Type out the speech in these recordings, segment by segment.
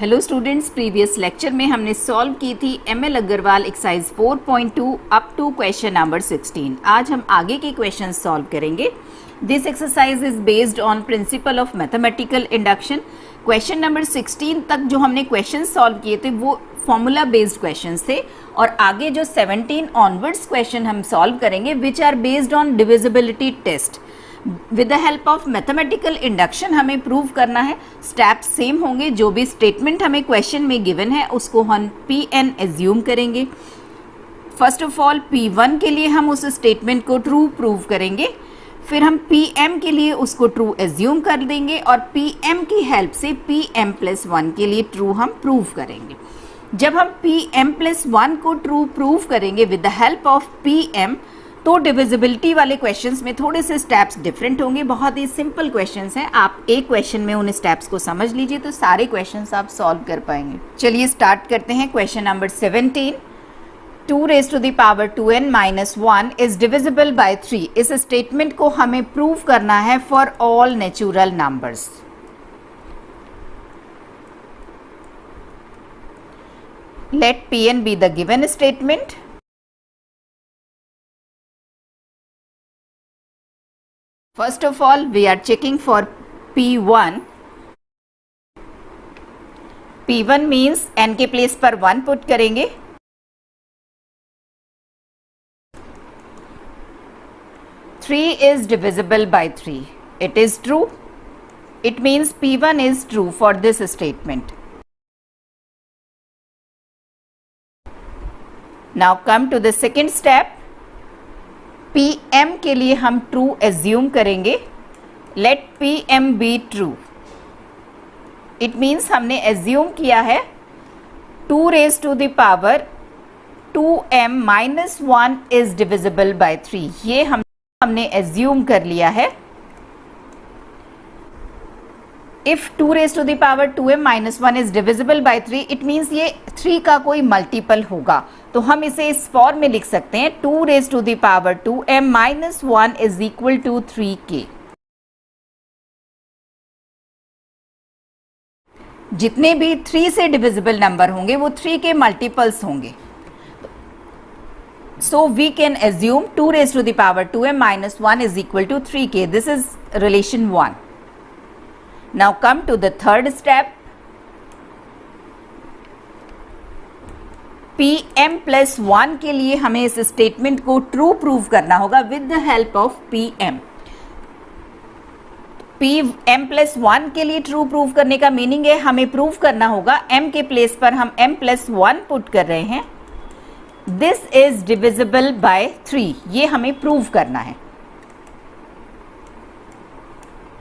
Hello students, previous lecture में हमने solve की थी ML Aggarwal exercise 4.2 up to question number 16। आज हम आगे के क्वेश्चन सॉल्व करेंगे। This exercise is based on principle of mathematical induction. Question number 16 तक जो हमने क्वेश्चन सॉल्व किए थे वो फॉर्मूला बेस्ड क्वेश्चंस थे और आगे जो 17 ऑनवर्ड्स क्वेश्चन हम सॉल्व करेंगे which are based on divisibility test. With the help of mathematical induction हमें प्रूव करना है। स्टेप्स सेम होंगे, जो भी स्टेटमेंट हमें क्वेश्चन में गिवन है उसको हम पी एन एज्यूम करेंगे। फर्स्ट ऑफ ऑल P1 के लिए हम उस स्टेटमेंट को ट्रू प्रूव करेंगे, फिर हम PM के लिए उसको ट्रू एज्यूम कर देंगे और PM की हेल्प से PM+1 के लिए ट्रू हम प्रूव करेंगे। जब हम PM+1 को ट्रू प्रूव करेंगे with the help of PM तो डिविजिबिलिटी वाले क्वेश्चंस में थोड़े से स्टेप्स डिफरेंट होंगे। बहुत ही सिंपल क्वेश्चंस हैं, आप एक क्वेश्चन में उन स्टेप्स को समझ लीजिए तो सारे क्वेश्चंस आप सॉल्व कर पाएंगे। चलिए स्टार्ट करते हैं। Question number 17, 2 raised to the power 2n minus 1 is divisible by 3। इस स्टेटमेंट को हमें प्रूव करना है for all natural numbers. Let Pn be the given statement। First of all, we are checking for P1. P1 means n के place पर 1 put करेंगे। Three is divisible by 3. It is true. It means P1 is true for this statement. Now come to the second step. PM के लिए हम true assume करेंगे। Let PM be true. It means हमने assume किया है 2 raised to the power 2m minus 1 is divisible by 3। ये हमने assume कर लिया है। If 2 raised to the power 2m minus 1 is divisible by 3, it means ये 3 का कोई मल्टीपल होगा, तो हम इसे इस फॉर्म में लिख सकते हैं 2 raised to the power 2m minus 1 is equal to 3k। जितने भी 3 से डिविजिबल नंबर होंगे वो 3 के मल्टीपल्स होंगे। So we can assume 2 raised to the power 2m minus 1 is equal to 3k। This is relation 1। Now come to the third step. PM+1 के लिए हमें इस स्टेटमेंट को ट्रू प्रूव करना होगा with the help of PM। PM+1 के लिए true prove करने का मीनिंग है हमें प्रूव करना होगा m के प्लेस पर हम m+1 पुट कर रहे हैं। दिस इज डिविजिबल बाय 3, ये हमें प्रूव करना है।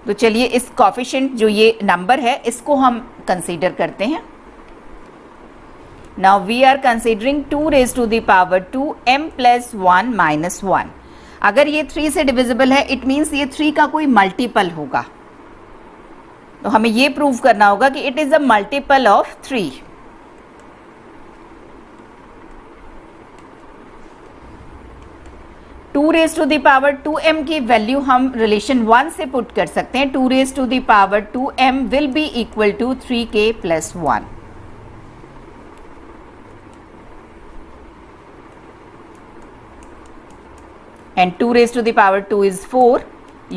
तो चलिए इस कोफिशिएंट जो ये नंबर है इसको हम कंसीडर करते हैं। Now we are considering 2 raised to the power 2m+1 minus 1। अगर ये 3 से डिविजिबल है इट मीन्स ये 3 का कोई मल्टीपल होगा, तो हमें ये प्रूव करना होगा कि it is a multiple of 3। Two raise to the power 2m की वैल्यू हम रिलेशन 1 से पुट कर सकते हैं। 2 raised to the power 2m will be equal to 3k+1। and 2 raised to the power 2 is 4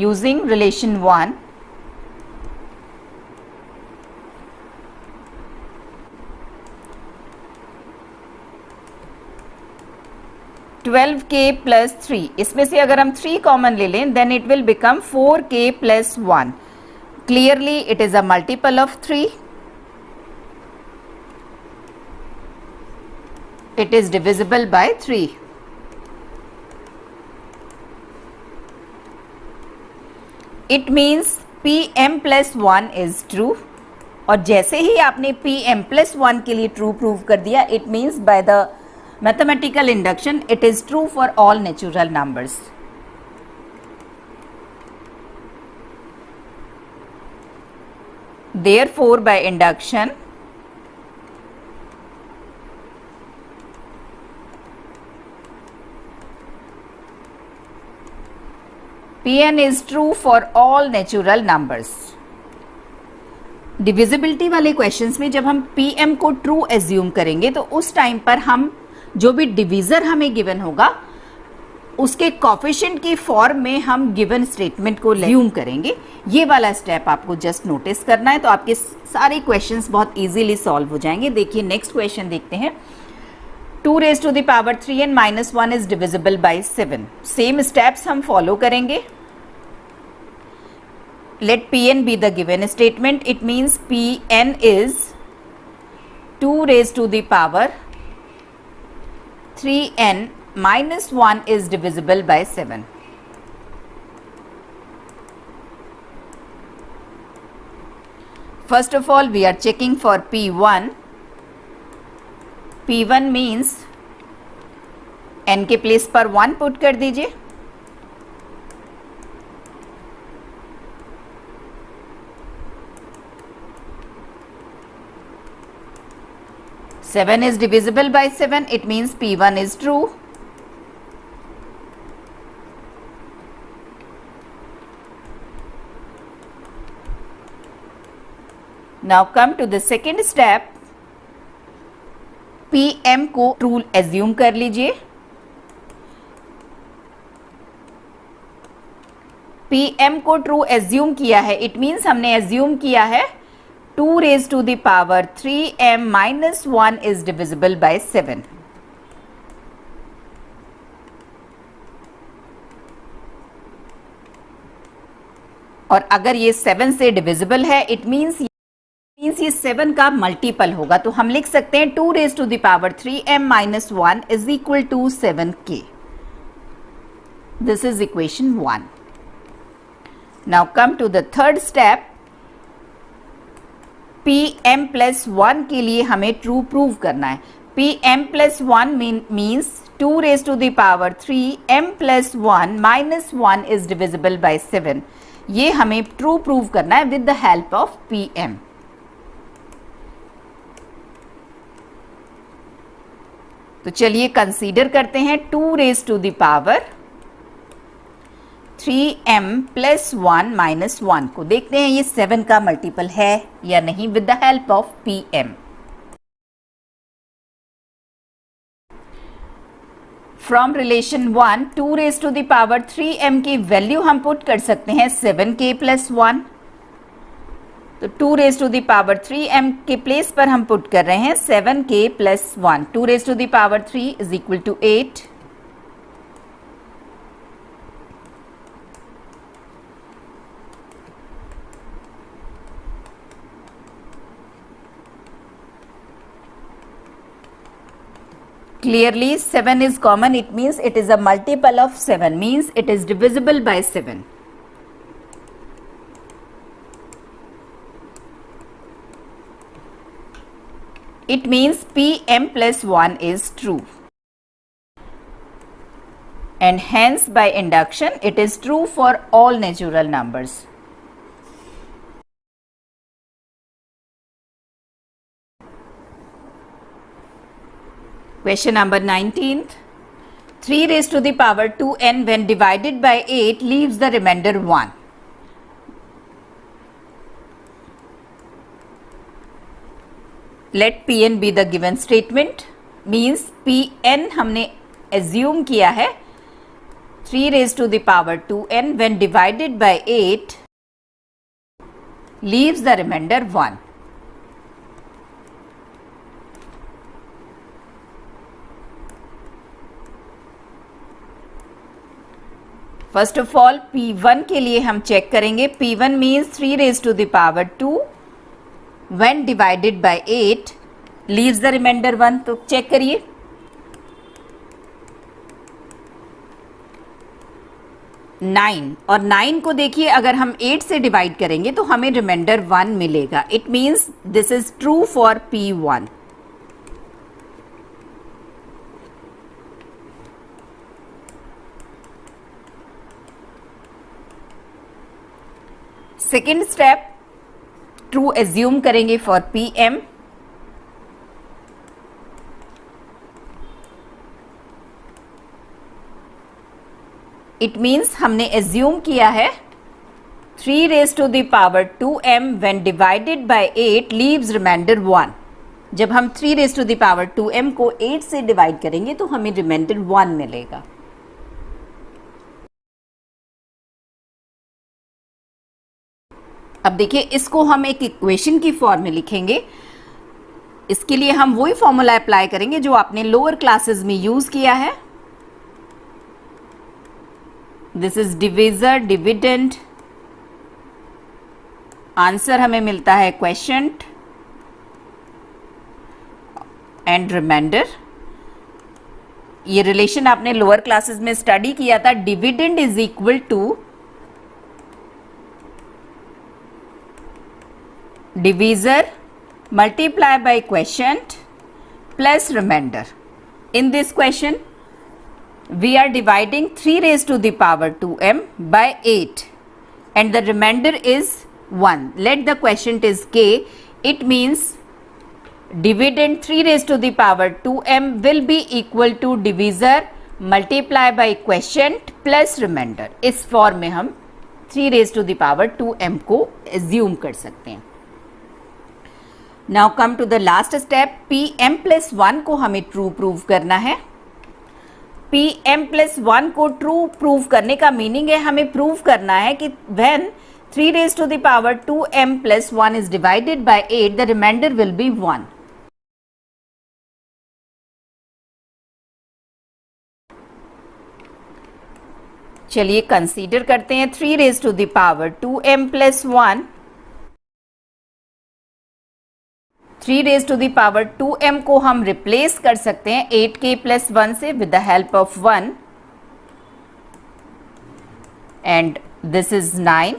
using relation 1।12k+3, इसमें से अगर हम 3 कॉमन ले लें then it will become 4k+1। Clearly it is a multiple of 3। It is divisible by 3। It means PM+1 is true. और जैसे ही आपने PM+1 के लिए ट्रू प्रूव कर दिया it means by the mathematical induction it is true for all natural numbers। Therefore by induction Pn is true for all natural numbers। Divisibility वाले questions में जब हम पीएम को ट्रू एज्यूम करेंगे तो उस टाइम पर हम जो भी डिविजर हमें गिवन होगा उसके कोफिशिएंट की फॉर्म में हम गिवन स्टेटमेंट को एज्यूम करेंगे। ये वाला स्टेप आपको जस्ट नोटिस करना है, तो आपके सारे क्वेश्चंस बहुत इजीली सॉल्व हो जाएंगे। देखिए नेक्स्ट क्वेश्चन देखते हैं। 2 raised to the power 3n minus 1 is divisible by 7। Same steps हम फॉलो करेंगे। Let Pn be the given statement. It means Pn is 2 raised to the power 3n minus 1 is divisible by 7. First of all, we are checking for P1. P1 means n के place पर 1 put कर दीजिए। Seven is divisible by 7, it means P1 is true. Now come to the second step. Pm को true assume कर लीजिए। Pm को true assume किया है, it means हमने assume किया है 2 raised to the power 3m minus 1 is divisible by 7. और अगर ये 7 से डिविजिबल है, इट मीन्स ये 7 का मल्टीपल होगा, तो हम लिख सकते हैं 2 raised to the power 3m minus 1 is equal to 7k. This is equation 1. Now come to the third step. Pm plus 1 के लिए हमें ट्रू प्रूव करना है। Pm plus 1 means 2 raised to the power 3m plus 1 minus 1 is divisible by 7. ये हमें true prove करना है with the help of Pm. तो चलिए कंसीडर करते हैं 2 raised to the power 3m plus 1 minus 1 को। देखते हैं ये 7 का मल्टीपल है या नहीं with the help of Pm. From relation 1, 2 raised to the power 3m की वैल्यू हम पुट कर सकते हैं 7k plus 1। तो 2 raised to the power 3m के प्लेस पर हम पुट कर रहे हैं 7k plus 1। 2 raised to the power 3 is equal to 8। Clearly 7 is common, it means it is a multiple of 7, means it is divisible by 7. It means Pm plus 1 is true. And hence by induction it is true for all natural numbers. Question number 19th. 3 raised to the power 2n when divided by 8 leaves the remainder 1. Let Pn be the given statement. Means Pn हमने assume किया है 3 raised to the power 2n when divided by 8 leaves the remainder 1. First of all P1 के लिए हम check करेंगे। P1 means 3 raised to the power 2 when divided by 8 leaves the remainder 1। तो check करिए। Nine और 9 को देखिए, अगर हम 8 से डिवाइड करेंगे तो हमें रिमाइंडर 1 मिलेगा। It means this is true for P1। Second step, true assume करेंगे फॉर Pm। इट मीन्स हमने एज्यूम किया है 3 raised to the power 2m when divided by 8 leaves remainder 1. जब हम 3 raised to the power 2m को 8 से divide करेंगे तो हमें रिमाइंडर 1 मिलेगा. अब देखिए, इसको हम एक इक्वेशन की फॉर्म में लिखेंगे. इसके लिए हम वही फॉर्मूला अप्लाई करेंगे जो आपने लोअर क्लासेस में यूज किया है. This is divisor, dividend. Answer हमें मिलता है क्वेशंट एंड रिमाइंडर. ये रिलेशन आपने लोअर क्लासेस में स्टडी किया था. Dividend is equal to divisor multiply by quotient plus remainder. In this question we are dividing 3 raised to the power 2m by 8 and the remainder is 1. Let the quotient is k. It means dividend 3 raised to the power 2m will be equal to divisor multiply by quotient plus remainder. इस form में हम 3 raised to the power 2m को assume कर सकते हैं. Now come to the last step. Pm plus 1 को हमें true prove करना है. Pm plus 1 को ट्रू प्रूव करने का मीनिंग है हमें प्रूव करना है कि when 3 raised to the power 2m plus 1 is divided by 8 the remainder will be 1. चलिए कंसीडर करते हैं 3 raised to the power 2m plus 1. 3 raised to the power 2m को हम रिप्लेस कर सकते हैं 8k plus 1 से with the help of 1 and this is 9.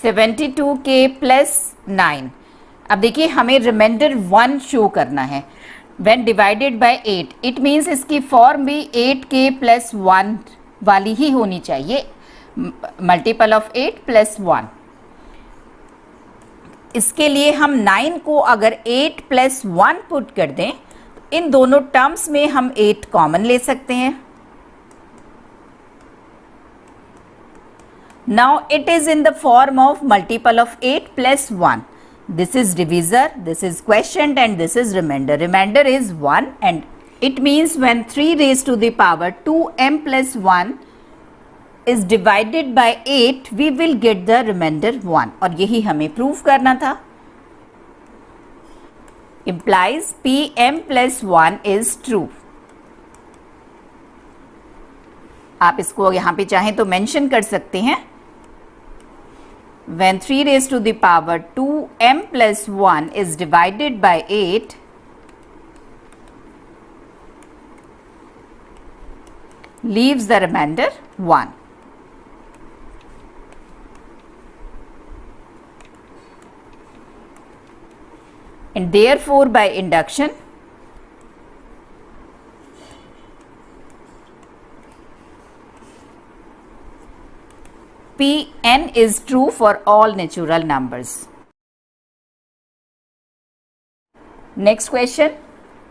(72k plus 9). अब देखिए हमें रिमाइंडर 1 शो करना है when divided by 8. It means इसकी फॉर्म भी 8k plus 1 वाली ही होनी चाहिए. Multiple of 8 plus 1. इसके लिए हम 9 को अगर 8 प्लस 1 पुट कर दें इन दोनों टर्म्स में हम 8 कॉमन ले सकते हैं. Now it is in the form of multiple of 8 plus 1. This is divisor, this is question and this is remainder. Remainder is 1 and it means when 3 raised to the power 2m plus 1 is divided by 8 we will get the remainder 1. और यही हमें prove करना था. implies Pm plus 1 is true. आप इसको यहाँ पे चाहें तो मेंशन कर सकते हैं. when 3 raised to the power 2m plus 1 is divided by 8 leaves the remainder 1. And therefore by induction Pn is true for all natural numbers. Next question.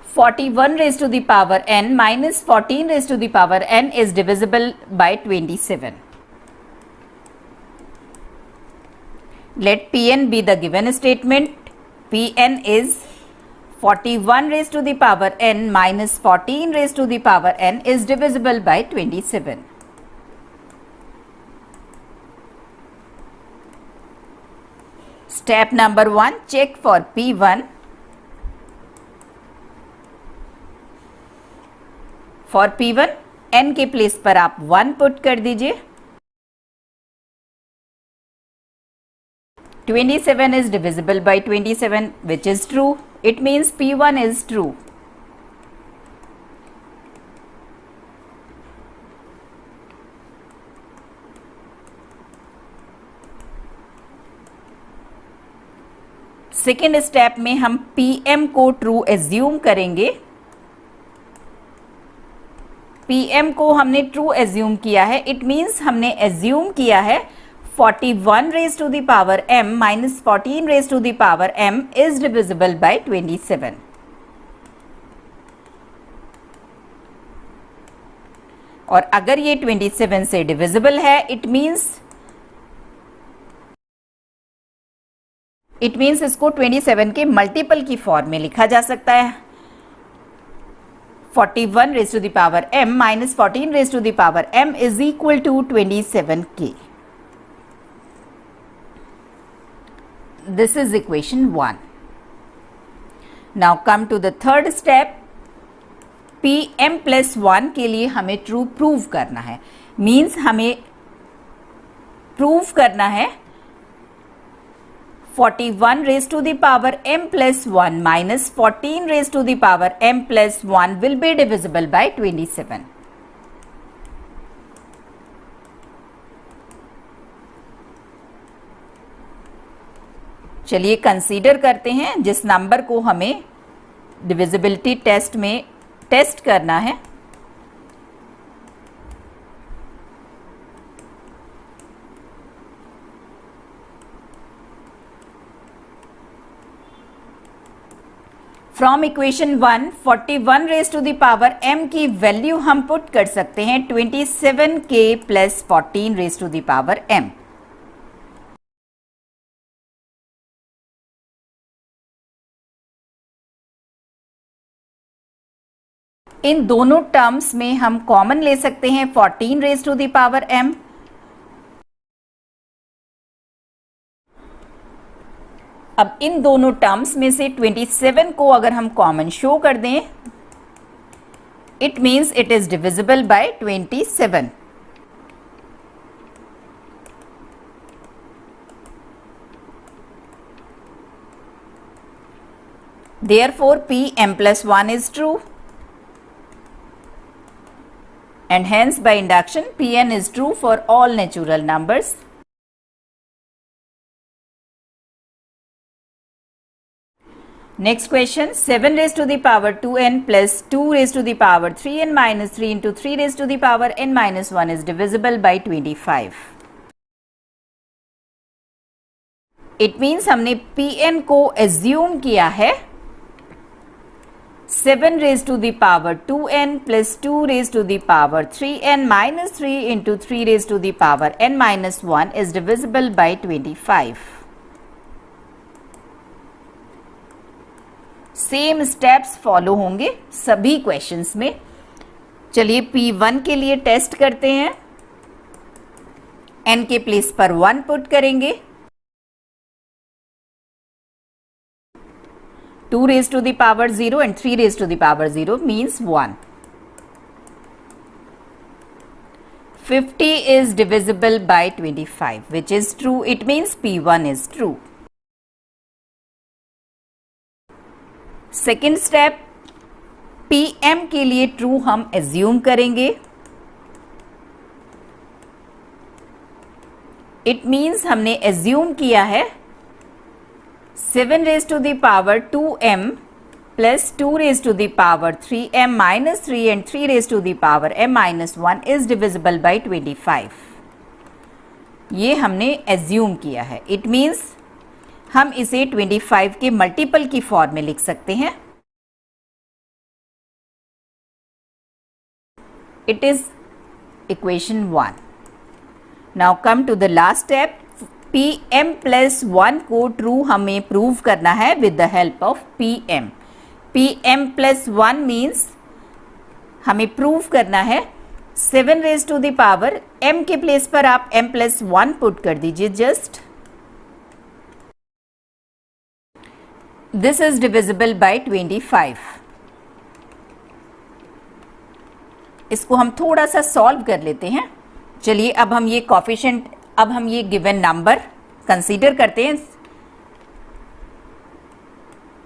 41 raised to the power n minus 14 raised to the power n is divisible by 27. Let Pn be the given statement. Pn is 41 raised to the power n minus 14 raised to the power n is divisible by 27. Step number 1, check for P1. For P1 n के place पर आप 1 put कर दीजिए. 27 is divisible by 27 which is true. It means P1 is true. Second step में हम Pm को true assume करेंगे. Pm को हमने ट्रू एज्यूम किया है. इट मीन्स हमने एज्यूम किया है 41 raised to the power m minus 14 raised to the power m is divisible by 27. और अगर ये 27 से डिविजिबल है, इट मीन्स इसको 27 के मल्टीपल की फॉर्म में लिखा जा सकता है। 41 raise to the power m minus 14 raise to the power m is equal to 27k। This is equation 1। Now come to the third step. pm plus 1 के लिए हमें ट्रू प्रूव करना है। मीन्स हमें प्रूव करना है 41 raise to the power m plus 1 minus 14 raise to the power m plus 1 will be divisible by 27। चलिए consider करते हैं जिस नंबर को हमें डिविजिबिलिटी टेस्ट में टेस्ट करना है। From equation 1, 41 raise to the power m की वैल्यू हम पुट कर सकते हैं 27k plus 14 raise to the power m। इन दोनों टर्म्स में हम कॉमन ले सकते हैं 14 raise to the power m। अब इन दोनों टर्म्स में से 27 को अगर हम कॉमन शो कर दें, it means it is divisible by 27। Therefore, pm plus 1 is true. And hence by induction Pn is true for all natural numbers. Next question, 7 raised to the power 2n plus 2 raised to the power 3n minus 3 into 3 raised to the power n minus 1 is divisible by 25. It means हमने Pn को assume किया है 7 raised to the power 2n plus 2 raised to the power 3n minus 3 into 3 raised to the power n minus 1 is divisible by 25. Same steps follow होंगे सभी questions में। चलिए P1 के लिए टेस्ट करते हैं। n के प्लेस पर 1 पुट करेंगे। 2 raised to the power 0 and 3 raised to the power 0 means 1. 50 is divisible by 25, which is true. It means P1 is true. Second step, Pm के लिए ट्रू हम एज्यूम करेंगे। इट मीन्स हमने assume किया है 7 raised to the power 2m plus 2 raised to the power 3m minus 3 and 3 raised to the power m minus 1 is divisible by 25. ये हमने assume किया है। इट मीन्स हम इसे 25 के मल्टीपल की फॉर्म में लिख सकते हैं। It is equation 1। Now come to the last step. Pm plus 1 को ट्रू हमें प्रूव करना है with the help of Pm। Pm plus 1 means हमें प्रूव करना है 7 raised to the power m के प्लेस पर आप m प्लस 1 पुट कर दीजिए just. This is divisible by 25. इसको हम थोड़ा सा सॉल्व कर लेते हैं। चलिए अब हम ये कोफिशिएंट, अब हम ये गिवन नंबर कंसीडर करते हैं।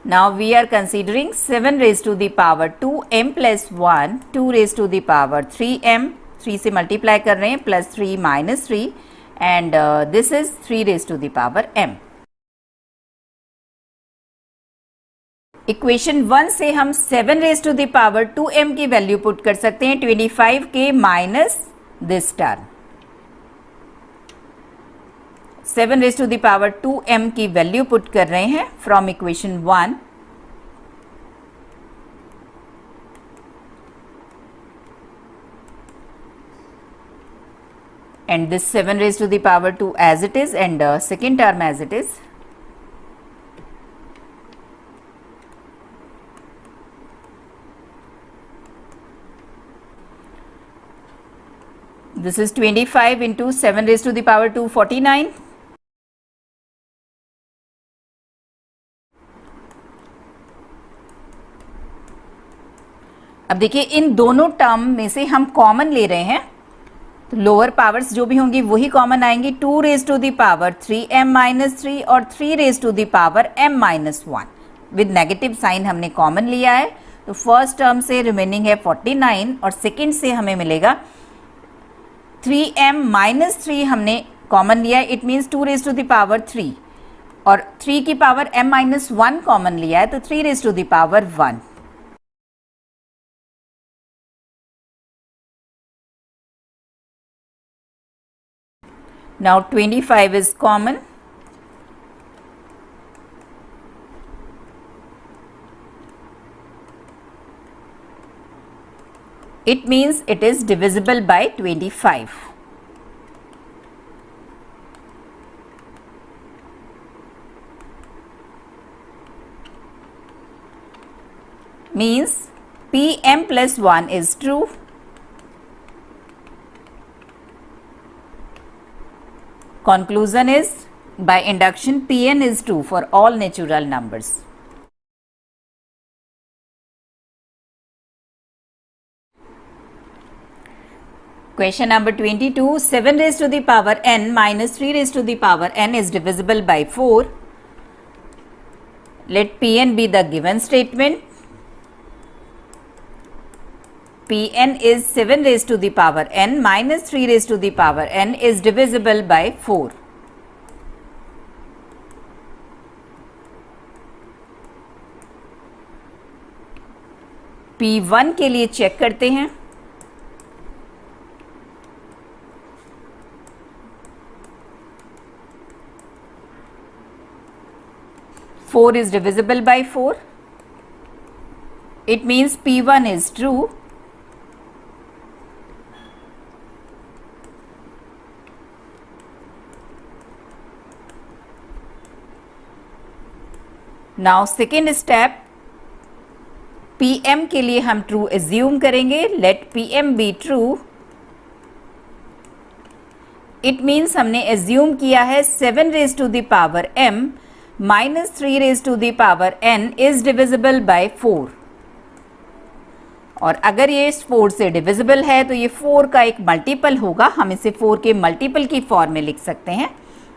Now we are considering 7 raised to the power 2m plus 1, 2 raised to the power 3m, 3 से मल्टीप्लाई कर रहे हैं, plus 3 minus 3 and this is 3 raised to the power m। Equation 1 से हम 7 raised to the power 2m की value put कर सकते हैं 25 के minus this term. 7 raised to the power 2m की वैल्यू पुट कर रहे हैं from equation 1। and this 7 raised to the power 2 as it is, and second term as it is. This is 25 into 7 raised to the power 2, 49. अब देखिए इन दोनों term में से हम कॉमन ले रहे हैं, तो लोअर पावर्स जो भी होंगी वही कॉमन आएंगी. 2 raise to the power 3m minus 3 और 3 raise to the power m minus 1 with negative sign हमने कॉमन लिया है. तो फर्स्ट टर्म से रिमेनिंग है 49 और सेकेंड से हमें मिलेगा 3m माइनस 3 हमने कॉमन लिया है. It means 2 raise to the power 3 और 3 की पावर m माइनस 1 कॉमन लिया है, तो 3 raise to the power 1. Now 25 is common. It means it is divisible by 25. Means Pm plus 1 is true. Conclusion is, by induction, Pn is true for all natural numbers. Question number 22. 7 raised to the power n minus 3 raised to the power n is divisible by 4. Let Pn be the given statement. Pn is 7 raised to the power n minus 3 raised to the power n is divisible by 4. P1 के लिए check करते हैं. Four is divisible by 4. It means P1 is true. Now second step, Pm के लिए हम true assume करेंगे. Let Pm be true. It means हमने assume किया है 7 raise to the power m minus 3 raise to the power n is divisible by 4. और अगर ये 4 से डिविजिबल है तो ये 4 का एक मल्टीपल होगा. हम इसे 4 के मल्टीपल की फॉर्म में लिख सकते हैं.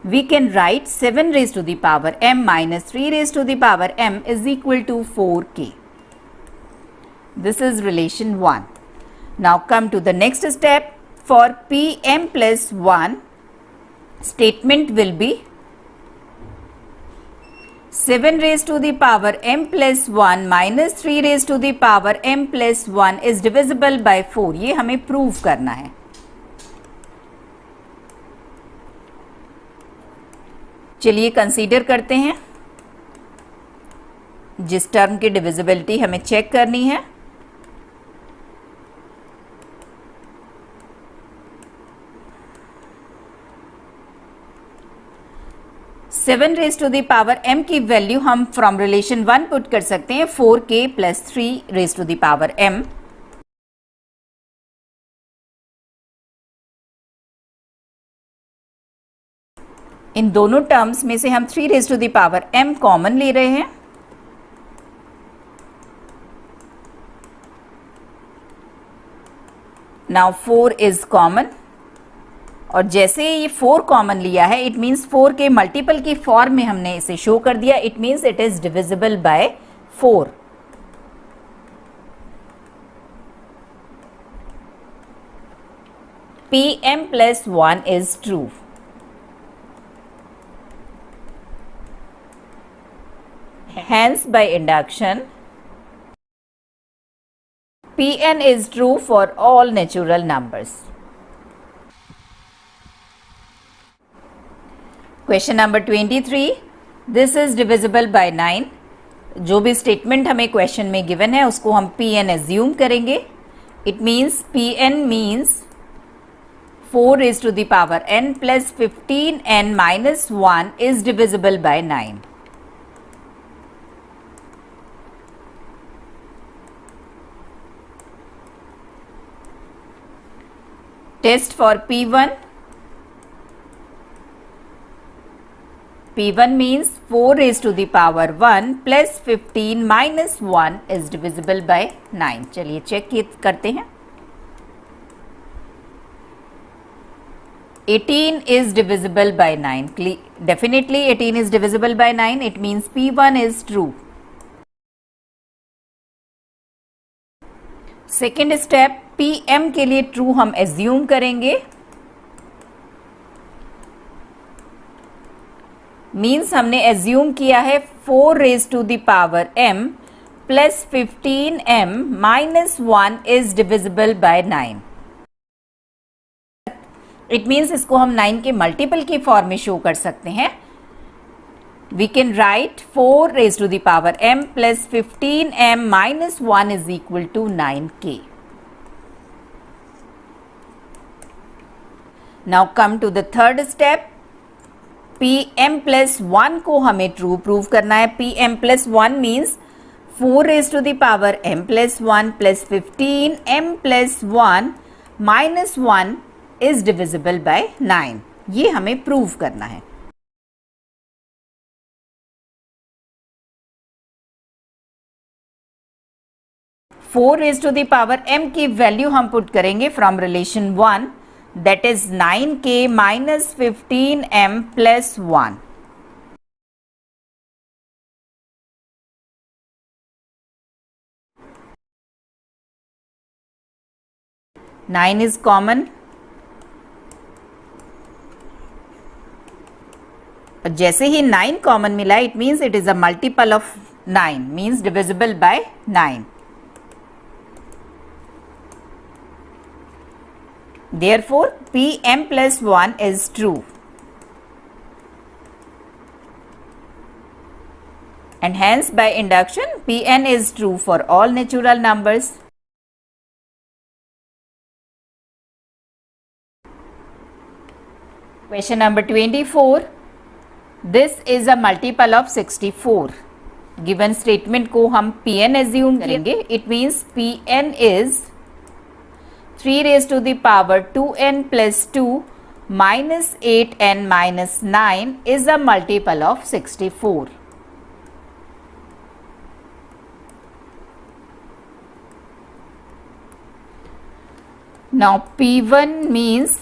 We can write 7 raised to the power m minus 3 raised to the power m is equal to 4k. This is relation 1. Now come to the next step. For Pm plus 1, statement will be 7 raised to the power m plus 1 minus 3 raised to the power m plus 1 is divisible by 4. ये हमें prove करना है. चलिए consider करते हैं. जिस term की divisibility हमें चेक करनी है, seven raise to the power m की वैल्यू हम फ्रॉम रिलेशन 1 पुट कर सकते हैं. 4k plus 3 raise to the power m. इन दोनों टर्म्स में से हम 3 raise to the power m common ले रहे हैं. नाउ 4 इज कॉमन, और जैसे ये 4 कॉमन लिया है, इट मीन्स 4 के मल्टीपल की फॉर्म में हमने इसे शो कर दिया. It means it is divisible by 4. Pm plus 1 is true. Hence, by induction, Pn is true for all natural numbers. Question number 23. This is divisible by 9. जो भी statement हमें क्वेश्चन में गिवन है उसको हम Pn एज्यूम करेंगे. It means Pn means 4 raised to the power n plus 15n minus 1 is divisible by 9. Test for P1. P1 means 4 raised to the power 1 plus 15 minus 1 is divisible by 9. चलिए check करते हैं. 18 is divisible by 9. Definitely 18 is divisible by 9. It means P1 is true. Second step, PM के लिए true हम assume करेंगे. Means हमने assume किया है 4 raise to the power m plus 15m minus 1 is divisible by 9. It means इसको हम 9 के मल्टीपल की फॉर्म में शो कर सकते हैं. We can write 4 raise to the power m plus 15m minus 1 is equal to 9k. Now come to the third step. Pm plus 1 को हमें ट्रू प्रूव करना है. Pm plus 1 means 4 raise to the power m plus 1 plus 15m plus 1 minus 1 is divisible by 9. ये हमें prove करना है. Four raise to the power m की value हम पुट करेंगे from relation 1. That is 9k minus 15m plus 1. Nine is common. जैसे ही 9 common मिला, it means it is a multiple of 9, means divisible by 9. Therefore, Pm plus 1 is true. And hence by induction, Pn is true for all natural numbers. Question number 24. This is a multiple of 64. Given statement को हम Pn assume करेंगे. It means Pn is 3 raised to the power 2n plus 2 minus 8n minus 9 is a multiple of 64. Now P1 means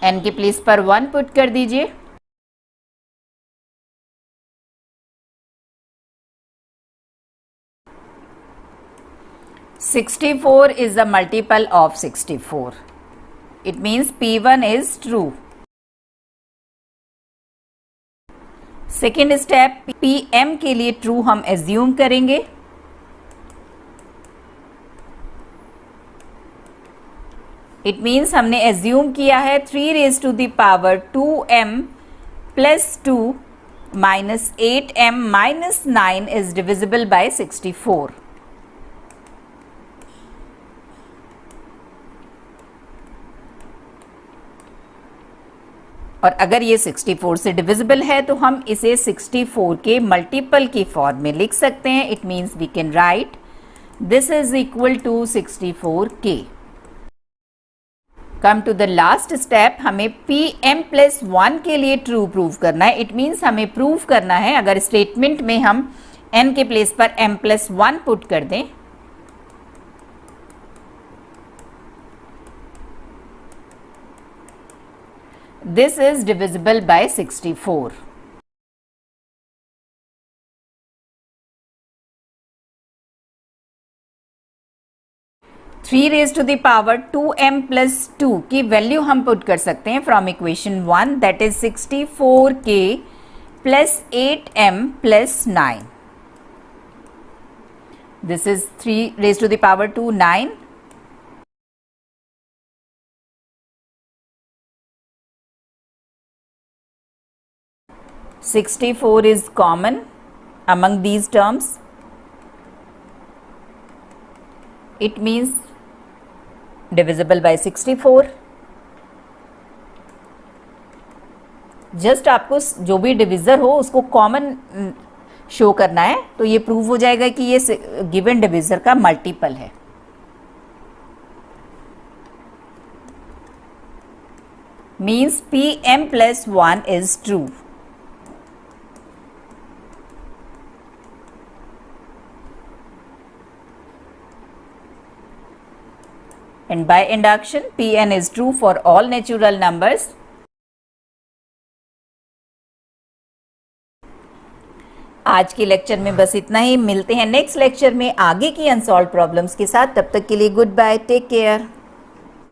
n के place पर 1 put कर दीजिए. (64) is a multiple of 64. It means P1 is true. Second step, Pm के लिए true हम assume करेंगे. It means हमने assume किया है 3 raised to the power 2m plus 2 minus 8m minus 9 is divisible by 64. और अगर ये 64 से डिविजिबल है तो हम इसे 64 के मल्टीपल की फॉर्म में लिख सकते हैं. It means we can write this is equal to 64k. Come to the last step. हमें Pm प्लस 1 के लिए ट्रू प्रूव करना है. इट मीन्स हमें प्रूव करना है, अगर स्टेटमेंट में हम n के प्लेस पर m प्लस 1 पुट कर दें, this is divisible by 64. Three raise to the power 2m plus 2 की वैल्यू हम पुट कर सकते हैं from equation 1. That is 64k plus 8m plus 9. This is 3 raise to the power 2 9. 64 is common among these terms. It means divisible by 64. Just आपको जो भी divisor हो उसको कॉमन शो करना है, तो ये प्रूव हो जाएगा कि ये गिवन डिविज़र का मल्टीपल है। Means Pm plus 1 is true. And by induction, Pn is true for all natural numbers. आज के लेक्चर में बस इतना ही। मिलते हैं नेक्स्ट लेक्चर में आगे की अनसॉल्व प्रॉब्लम्स के साथ। तब तक के लिए गुड बाय, टेक केयर।